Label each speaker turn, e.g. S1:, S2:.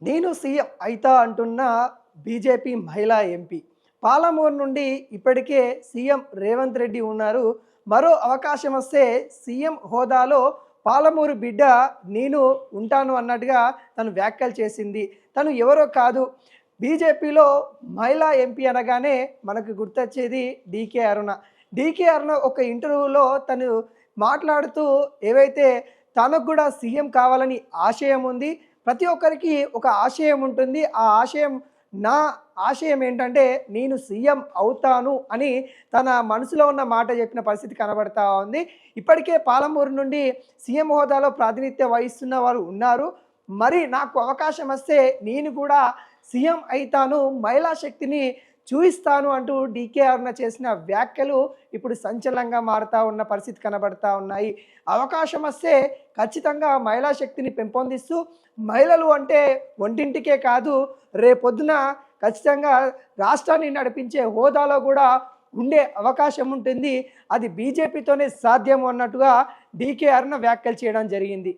S1: నేను సీఎం అయితా అంటున్న బీజేపీ మహిళా ఎంపీ. పాలమూరు నుండి ఇప్పటికే సీఎం రేవంత్ రెడ్డి ఉన్నారు. మరో అవకాశం వస్తే సీఎం హోదాలో పాలమూరు బిడ్డ నేను ఉంటాను అన్నట్టుగా తను వ్యాఖ్యలు చేసింది. తను ఎవరో కాదు, బీజేపీలో మహిళా ఎంపీ అనగానే మనకు గుర్తొచ్చేది డీకే అరుణ. డీకే అరుణ ఒక ఇంటర్వ్యూలో తను మాట్లాడుతూ ఏవైతే తనకు కూడా సీఎం కావాలని ఆశయం ఉంది, ప్రతి ఒక్కరికి ఒక ఆశయం ఉంటుంది. ఆ ఆశయం, నా ఆశయం ఏంటంటే నేను సీఎం అవుతాను అని తన మనసులో ఉన్న మాట చెప్పిన పరిస్థితి కనబడతా ఉంది. ఇప్పటికే పాలమూరు నుండి సీఎం హోదాలో ప్రాతినిధ్యం వహిస్తున్న వారు ఉన్నారు. మరి నాకు అవకాశం వస్తే నేను కూడా సీఎం అయితాను, మహిళా శక్తిని చూయిస్తాను అంటూ డీకే అరుణ చేసిన వ్యాఖ్యలు ఇప్పుడు సంచలనంగా మారుతూ ఉన్న పరిస్థితి కనబడతా ఉన్నాయి. అవకాశం వస్తే ఖచ్చితంగా మహిళా శక్తిని పెంపొందిస్తూ, మహిళలు అంటే ఒంటింటికే కాదు, రేపొద్దున ఖచ్చితంగా రాష్ట్రాన్ని నడిపించే హోదాలో కూడా ఉండే అవకాశం ఉంటుంది. అది బీజేపీతోనే సాధ్యం అన్నట్టుగా డీకే అరుణ వ్యాఖ్యలు చేయడం జరిగింది.